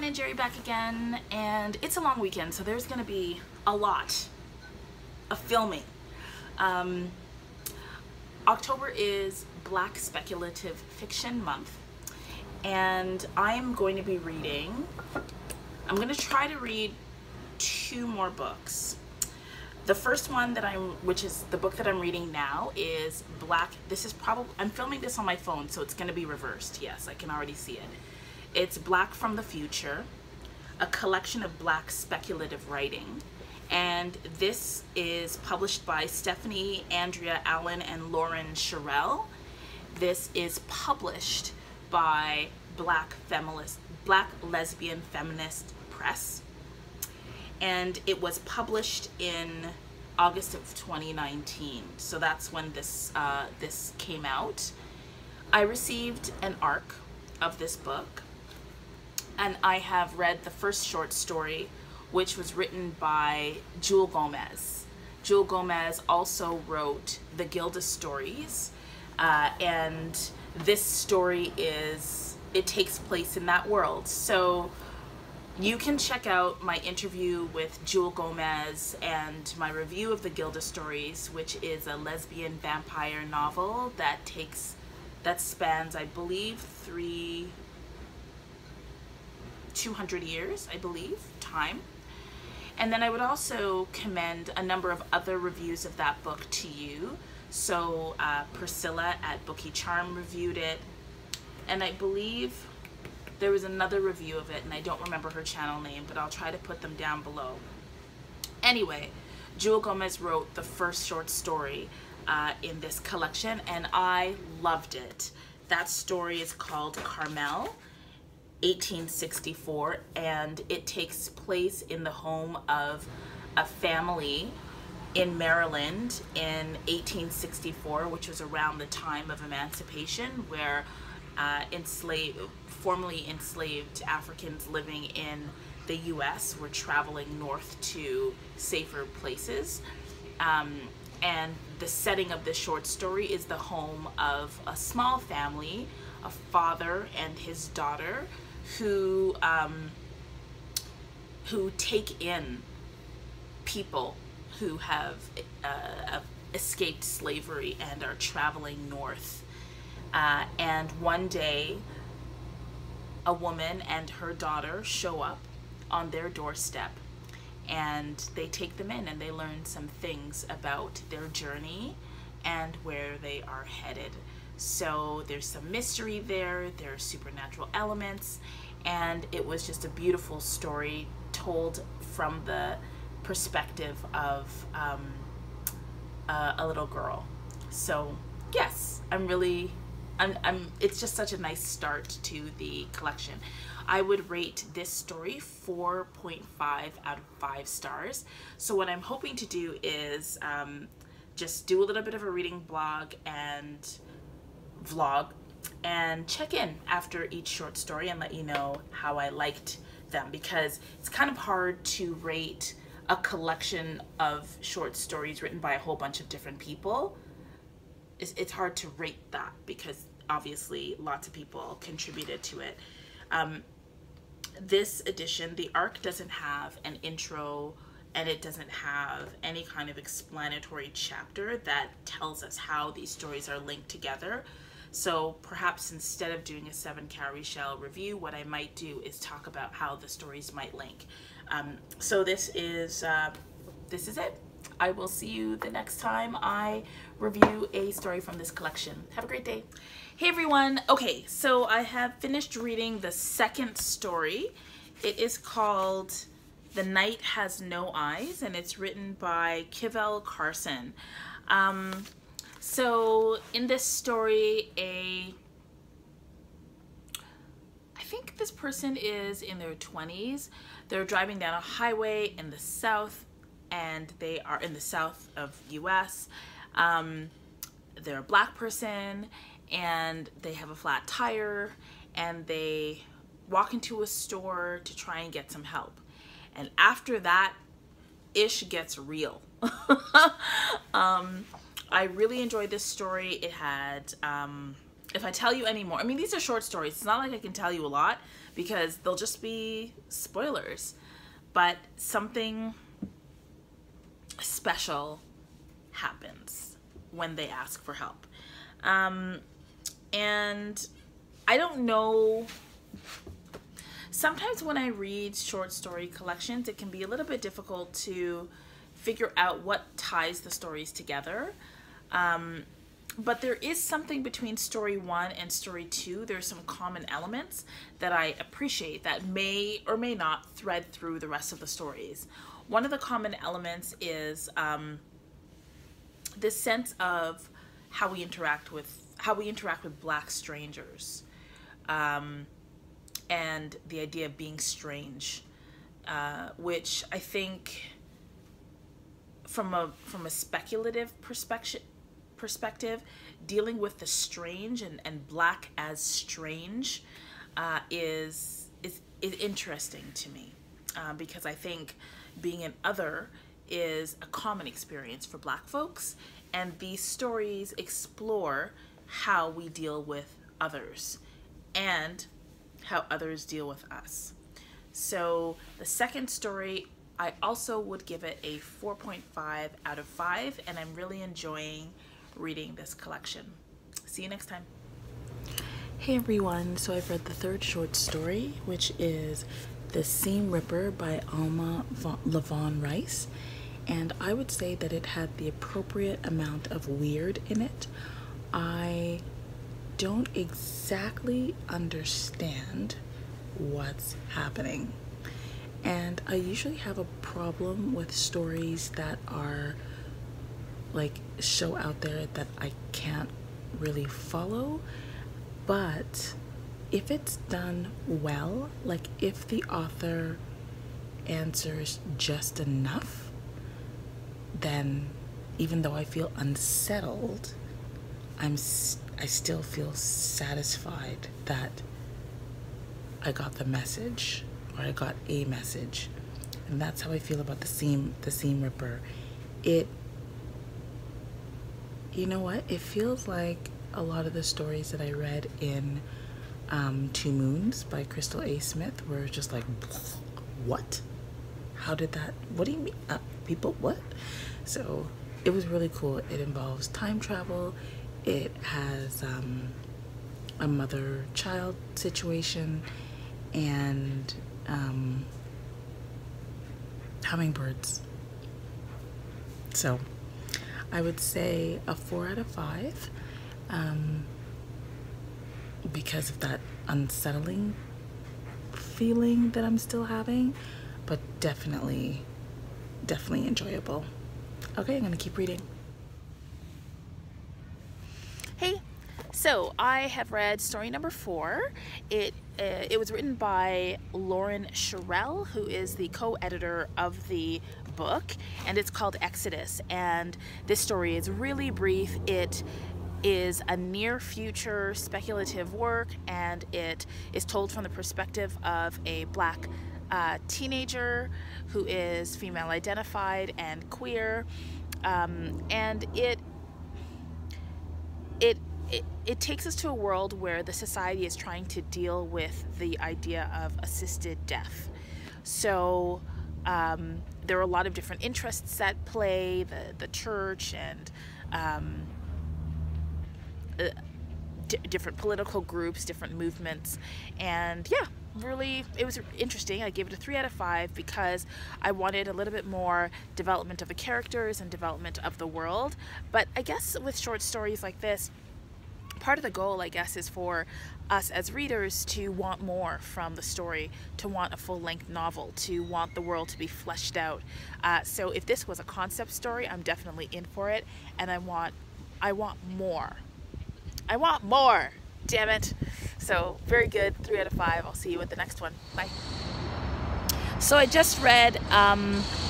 and Jerry back again, and it's a long weekend, so there's going to be a lot of filming. October is Black Speculative Fiction Month, and I'm going to be reading, I'm going to try to read 2 more books. The first one that which is the book that I'm reading now, is Black, this is probably, I'm filming this on my phone, so it's going to be reversed. Yes, I can already see it. It's Black from the Future, a collection of Black speculative writing. And this is published by Stephanie, Andrea Allen, and Lauren Sherrill. This is published by Black Lesbian Feminist Press. And it was published in August of 2019. So that's when this came out. I received an ARC of this book, and I have read the first short story, which was written by Jewel Gomez. Jewel Gomez also wrote the Gilda stories, and this story it takes place in that world. So you can check out my interview with Jewel Gomez and my review of the Gilda stories, which is a lesbian vampire novel that spans, I believe, 200 years, I believe, time. And then I would also commend a number of other reviews of that book to you. So Priscilla at Bookie Charm reviewed it, and I believe there was another review of it, and I don't remember her channel name, but I'll try to put them down below. Anyway, Jewel Gomez wrote the first short story in this collection, and I loved it. That story is called Carmel, 1864, and it takes place in the home of a family in Maryland in 1864, which was around the time of emancipation, where formerly enslaved Africans living in the US were traveling north to safer places. And the setting of this short story is the home of a small family, a father and his daughter, who take in people who have escaped slavery and are traveling north. And one day, a woman and her daughter show up on their doorstep, and they take them in, and they learn some things about their journey and where they are headed. So there's some mystery there, there are supernatural elements, and it was just a beautiful story told from the perspective of a little girl. So yes, it's just such a nice start to the collection. I would rate this story 4.5 out of 5 stars. So what I'm hoping to do is just do a little bit of a reading blog and vlog, and check in after each short story and let you know how I liked them, because it's kind of hard to rate a collection of short stories written by a whole bunch of different people. It's hard to rate that because obviously lots of people contributed to it. This edition, the ARC doesn't have an intro, and it doesn't have any kind of explanatory chapter that tells us how these stories are linked together. So perhaps instead of doing a 7 calorie shell review, what I might do is talk about how the stories might link. So this is it. I will see you the next time I review a story from this collection. Have a great day. Hey everyone. Okay, so I have finished reading the second story. It is called The Night Has No Eyes, and it's written by Kivel Carson. So in this story, I think this person is in their 20s. They're driving down a highway in the south, and they are in the south of US. They're a black person, and they have a flat tire, and they walk into a store to try and get some help. And after that, ish gets real. I really enjoyed this story. It had if I tell you any more, I mean, these are short stories. It's not like I can tell you a lot because they'll just be spoilers. But something special happens when they ask for help. And I don't know, sometimes when I read short story collections, it can be a little bit difficult to figure out what ties the stories together. But there is something between story 1 and story 2. There's some common elements that I appreciate that may or may not thread through the rest of the stories. One of the common elements is this sense of how we interact with Black strangers, and the idea of being strange, which I think from a speculative perspective, dealing with the strange and Black as strange is interesting to me, because I think being an other is a common experience for Black folks, and these stories explore how we deal with others and how others deal with us. So the second story, I also would give it a 4.5 out of 5, and I'm really enjoying reading this collection. See you next time. Hey everyone, so I've read the third short story, which is The Seam Ripper by Alma Lavon Rice, and I would say that it had the appropriate amount of weird in it. I don't exactly understand what's happening, and I usually have a problem with stories that are like so out there that I can't really follow. But if it's done well, like if the author answers just enough, then even though I feel unsettled, I still feel satisfied that I got the message, or I got a message. And that's how I feel about the Seam Ripper. You know what? It feels like a lot of the stories that I read in Two Moons by Crystal A. Smith were just like, what? How did that, what do you mean? People, what? So it was really cool. It involves time travel. It has a mother-child situation, and hummingbirds. So I would say a 4 out of 5, because of that unsettling feeling that I'm still having, but definitely enjoyable. Okay, I'm gonna keep reading. Hey, so I have read story number 4. It was written by Lauren Sherrill, who is the co-editor of the book, and it's called Exodus. And this story is really brief. It is a near future speculative work, and it is told from the perspective of a Black teenager who is female identified and queer, and it takes us to a world where the society is trying to deal with the idea of assisted death. So there are a lot of different interests at play, the church and different political groups, different movements, and yeah, really, it was interesting. I gave it a 3 out of 5 because I wanted a little bit more development of the characters and development of the world. But I guess with short stories like this, part of the goal, I guess, is for us as readers to want more from the story, to want a full-length novel, to want the world to be fleshed out. So if this was a concept story, I'm definitely in for it, and I want more. I want more, damn it. So very good, 3 out of 5. I'll see you at the next one. Bye. So I just read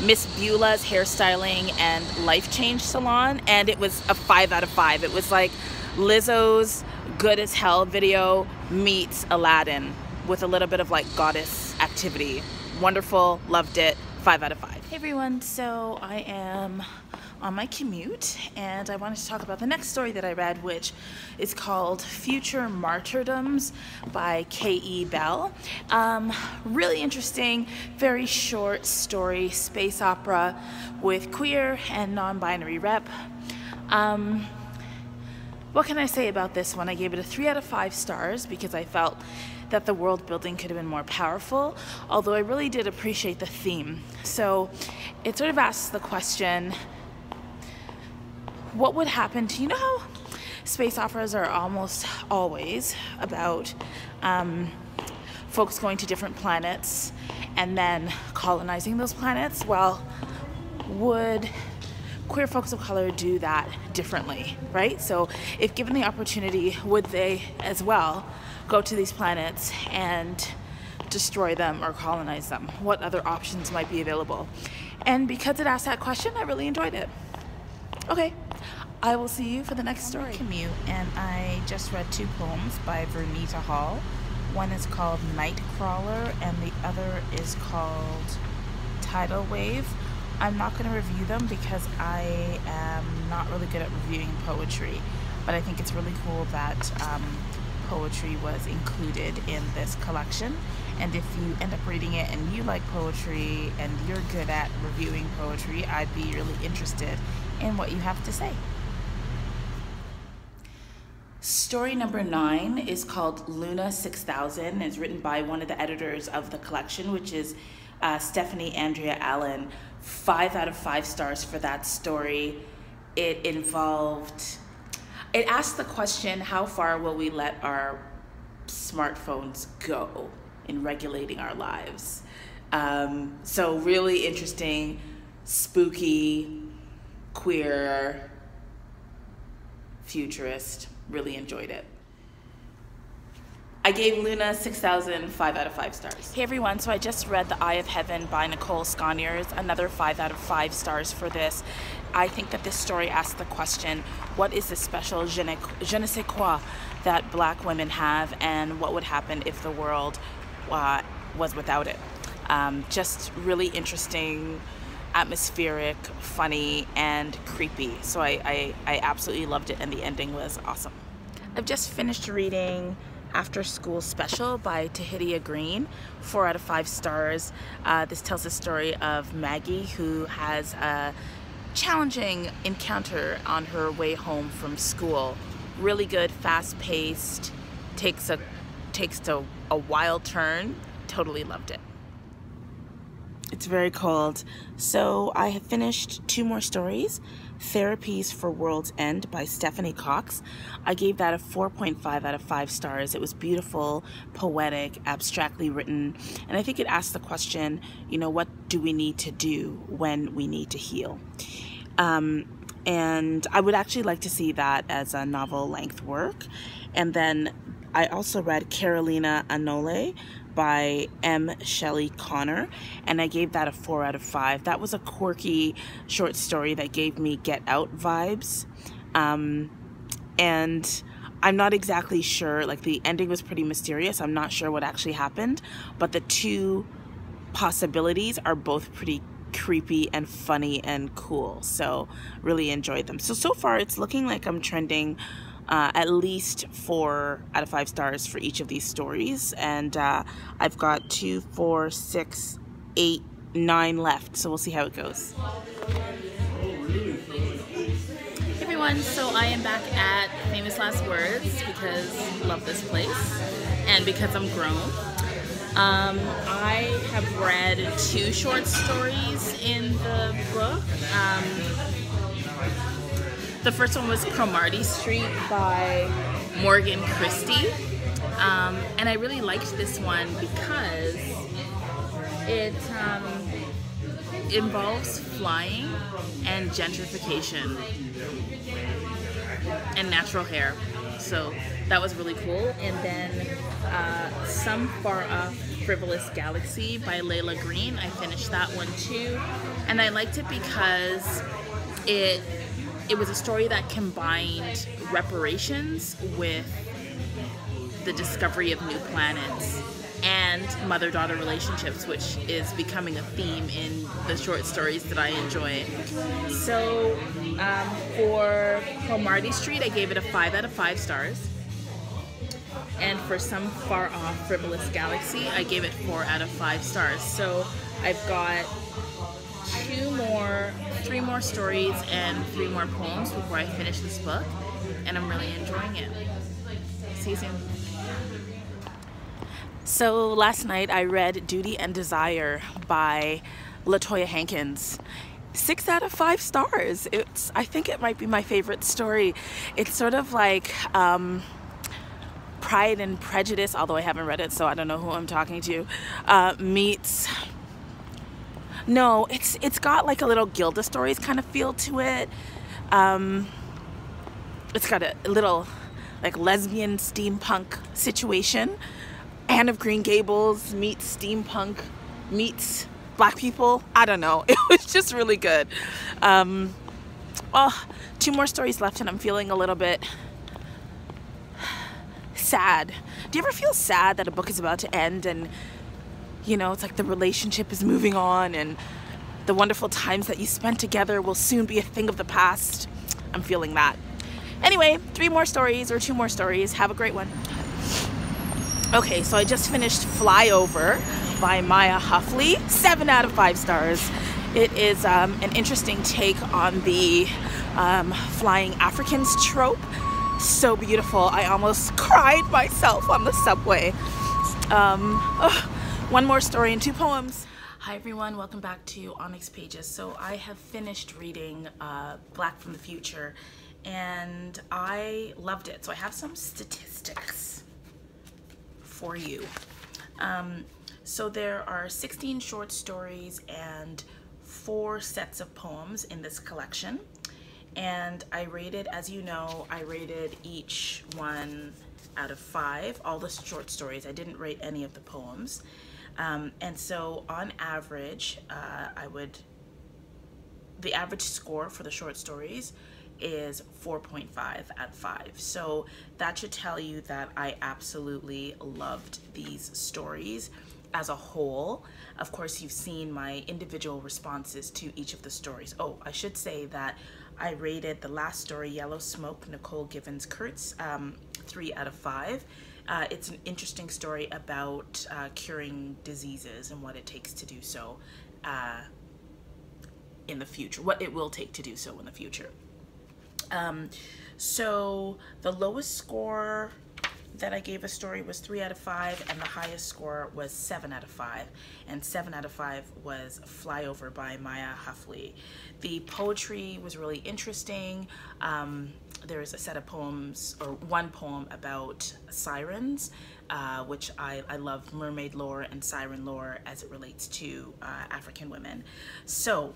Miss Beulah's Hairstyling and Life Change Salon, and it was a 5 out of 5. It was like Lizzo's Good as Hell video meets Aladdin with a little bit of like goddess activity. Wonderful, loved it, 5 out of 5. Hey everyone, so I am on my commute, and I wanted to talk about the next story that I read, which is called Future Martyrdoms by K.E. Belle. Really interesting, very short story, space opera with queer and non-binary rep. What can I say about this one? I gave it a 3 out of 5 stars because I felt that the world building could have been more powerful, although I really did appreciate the theme. So it sort of asks the question, what would happen to, you know how space operas are almost always about folks going to different planets and then colonizing those planets? Well, would queer folks of color do that differently, right? So if given the opportunity, would they as well go to these planets and destroy them or colonize them? What other options might be available? And because it asked that question, I really enjoyed it. Okay, I will see you for the next story. Commute, and I just read 2 poems by Vernita Hall. One is called Nightcrawler and the other is called Tidal Wave. I'm not going to review them because I am not really good at reviewing poetry, but I think it's really cool that poetry was included in this collection. And if you end up reading it and you like poetry and you're good at reviewing poetry, I'd be really interested in what you have to say. Story number 9 is called Luna 6000. It's written by one of the editors of the collection, which is Stephanie Andrea Allen. 5 out of 5 stars for that story. It asked the question, how far will we let our smartphones go in regulating our lives? So really interesting, spooky, queer, futurist. Really enjoyed it. I gave Luna 6000 5 out of 5 stars. Hey everyone, so I just read The Eye of Heaven by Nicole, Skarner, another 5 out of 5 stars for this. I think that this story asks the question, what is the special je ne sais quoi that black women have, and what would happen if the world was without it? Just really interesting, atmospheric, funny, and creepy. So I absolutely loved it, and the ending was awesome. I've just finished reading After School Special by Tahitiya Green, 4 out of 5 stars. This tells the story of Maggie, who has a challenging encounter on her way home from school. Really good, fast-paced, takes a wild turn. Totally loved it. It's very cold, so I have finished 2 more stories. Therapies for World's End by Stephanie Cox. I gave that a 4.5 out of 5 stars. It was beautiful, poetic, abstractly written, and I think it asked the question, you know, what do we need to do when we need to heal? And I would actually like to see that as a novel-length work. And then I also read Carolina Anole by M. Shelley Connor, and I gave that a 4 out of 5. That was a quirky short story that gave me Get Out vibes. And I'm not exactly sure, like the ending was pretty mysterious. I'm not sure what actually happened, but the 2 possibilities are both pretty creepy and funny and cool. So really enjoyed them. So far it's looking like I'm trending at least 4 out of 5 stars for each of these stories, and I've got 2, 4, 6, 8, 9 left, so we'll see how it goes. Hey everyone, so I am back at Famous Last Words because I love this place and because I'm grown. I have read 2 short stories in the book. The first one was Cromartie Street by Morgan Christie, and I really liked this one because it involves flying and gentrification and natural hair, so that was really cool. And then Some Far Off Frivolous Galaxy by Layla Green, I finished that one too, and I liked it because it was a story that combined reparations with the discovery of new planets. and mother-daughter relationships, which is becoming a theme in the short stories that I enjoy. So for Marty Street, I gave it a 5 out of 5 stars. And for Some Far Off Frivolous Galaxy, I gave it 4 out of 5 stars. So I've got 3 more stories and 3 more poems before I finish this book, and I'm really enjoying it. See you soon. So last night I read Duty and Desire by Latoya Hankins. 6 out of 5 stars. I think it might be my favorite story. It's sort of like Pride and Prejudice, although I haven't read it, so I don't know who I'm talking to, meets... No, it's got like a little Gilda Stories kind of feel to it. It's got a little like lesbian steampunk situation. Anne of Green Gables meets steampunk meets black people. I don't know. It was just really good. Oh, 2 more stories left and I'm feeling a little bit sad. Do you ever feel sad that a book is about to end and you know, it's like the relationship is moving on and the wonderful times that you spent together will soon be a thing of the past? I'm feeling that. Anyway, 3 more stories or 2 more stories. Have a great one. Okay, so I just finished Flyover by Maya Huffley. 7 out of 5 stars. It is an interesting take on the flying Africans trope. So beautiful. I almost cried myself on the subway. One more story and 2 poems. Hi everyone, welcome back to Onyx Pages. So I have finished reading Black from the Future and I loved it. So I have some statistics for you. So there are 16 short stories and 4 sets of poems in this collection. And I rated, as you know, I rated each one out of 5, all the short stories. I didn't rate any of the poems. And so on average, the average score for the short stories is 4.5 out of 5. So that should tell you that I absolutely loved these stories as a whole. Of course, you've seen my individual responses to each of the stories. Oh, I should say that I rated the last story, Yellow Smoke, Nicole Givens-Kurtz, 3 out of 5. It's an interesting story about curing diseases and what it takes to do so in the future, what it will take to do so in the future. So the lowest score that I gave a story was 3 out of 5, and the highest score was 7 out of 5, and 7 out of 5 was Flyover by Maya Huffley. The poetry was really interesting. There's a set of poems, or 1 poem about sirens, which I love mermaid lore and siren lore as it relates to African women. So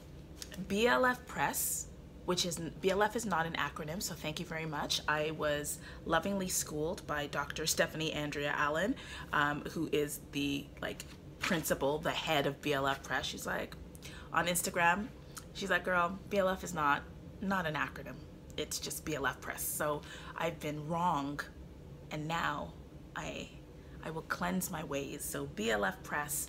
BLF Press, BLF is not an acronym, so thank you very much. I was lovingly schooled by Dr. Stephanie Andrea Allen, who is the principal, the head of BLF Press. She's like, on Instagram, she's like, girl, BLF is not an acronym. It's just BLF Press. So I've been wrong, and now I will cleanse my ways. So BLF Press,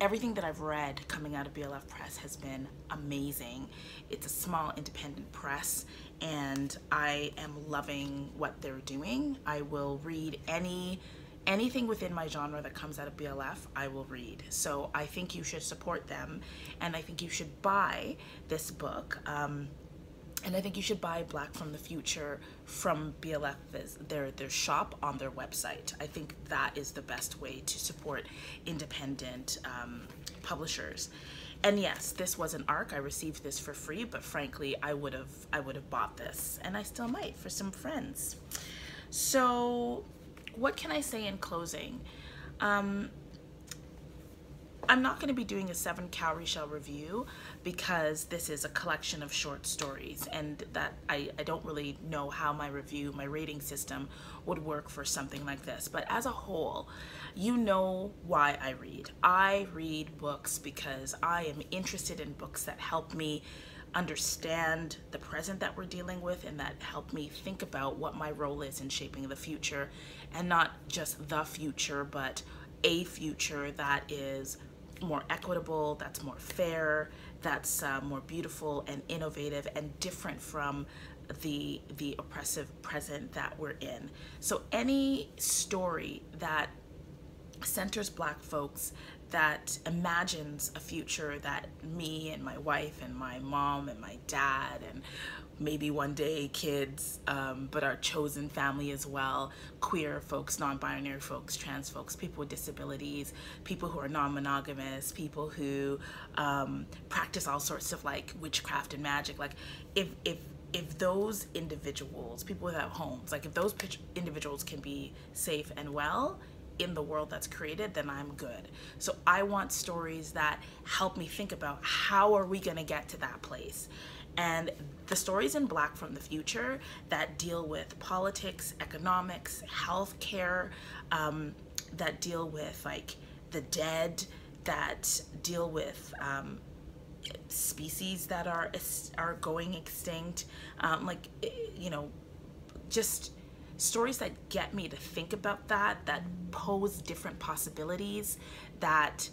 everything that I've read coming out of BLF Press has been amazing. It's a small independent press and I am loving what they're doing. I will read anything within my genre that comes out of BLF, I will read. So I think you should support them, and I think you should buy this book. And I think you should buy Black from the Future from BLF, their shop on their website. I think that is the best way to support independent publishers. And yes, this was an ARC. I received this for free, but frankly, I would have bought this, and I still might for some friends. So what can I say in closing? I'm not going to be doing a 7 calorie shell review because this is a collection of short stories, and that I don't really know how my rating system would work for something like this. But as a whole, you know why I read. I read books because I am interested in books that help me understand the present that we're dealing with, and that help me think about what my role is in shaping the future, and not just the future, but a future that is more equitable, that's more fair, that's more beautiful and innovative and different from the oppressive present that we're in. So any story that centers Black folks, that imagines a future that me and my wife and my mom and my dad and maybe one day kids, but our chosen family as well, queer folks, non-binary folks, trans folks, people with disabilities, people who are non-monogamous, people who practice all sorts of like witchcraft and magic. Like if those individuals, people without homes, like if those individuals can be safe and well in the world that's created, then I'm good. So I want stories that help me think about how are we gonna get to that place. And the stories in Black from the Future that deal with politics, economics, healthcare, that deal with like the dead, that deal with species that are going extinct, like, you know, just stories that get me to think about that pose different possibilities, that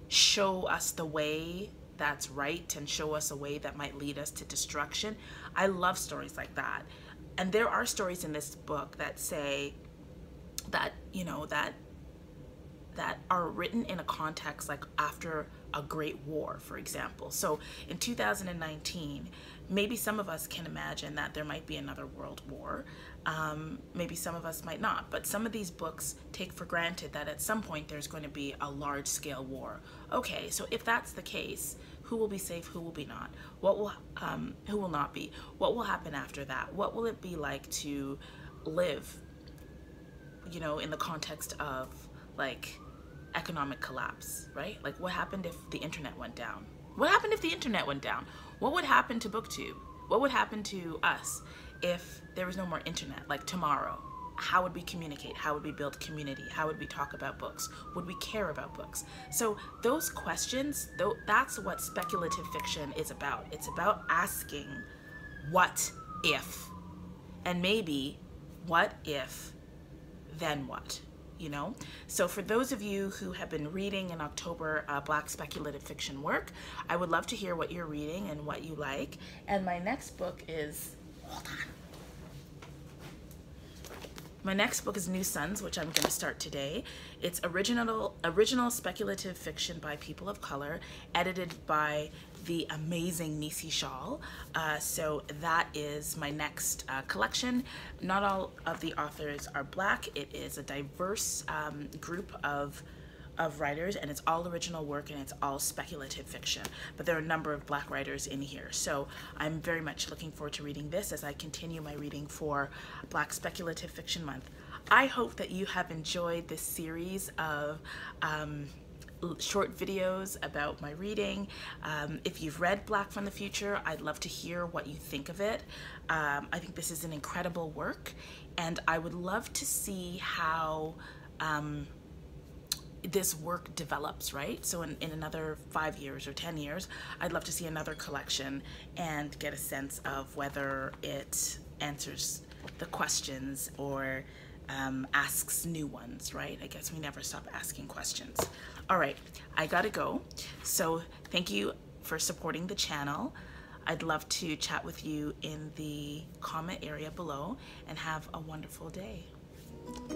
show us the way that's right and show us a way that might lead us to destruction. I love stories like that. And there are stories in this book that say that, you know, that are written in a context like after a great war, for example. So in 2019, maybe some of us can imagine that there might be another world war. Maybe some of us might not, but some of these books take for granted that at some point there's going to be a large-scale war. Okay, so if that's the case, who will be safe, who will be not? Who will not be? What will happen after that? What will it be like to live, you know, in the context of like economic collapse, right? Like what happened if the internet went down? What happened if the internet went down? What would happen to BookTube? What would happen to us if there was no more internet, like tomorrow? How would we communicate? How would we build community? How would we talk about books? Would we care about books? So those questions, that's what speculative fiction is about. It's about asking, what if? And maybe, what if, then what? You know? So for those of you who have been reading in October Black speculative fiction work, I would love to hear what you're reading and what you like. And my next book is, hold on. My next book is New Suns, which I'm going to start today. It's original speculative fiction by people of color, edited by the amazing Nisi Shawl. So that is my next collection. Not all of the authors are Black. It is a diverse group of writers, and it's all original work and it's all speculative fiction, but there are a number of Black writers in here. So I'm very much looking forward to reading this as I continue my reading for Black Speculative Fiction Month. I hope that you have enjoyed this series of short videos about my reading. If you've read Black from the Future, I'd love to hear what you think of it. I think this is an incredible work, and I would love to see how this work develops, right? So in another 5 years or 10 years, I'd love to see another collection and get a sense of whether it answers the questions or asks new ones, right? I guess we never stop asking questions. All right, I gotta go. So thank you for supporting the channel. I'd love to chat with you in the comment area below, and have a wonderful day.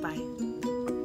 Bye.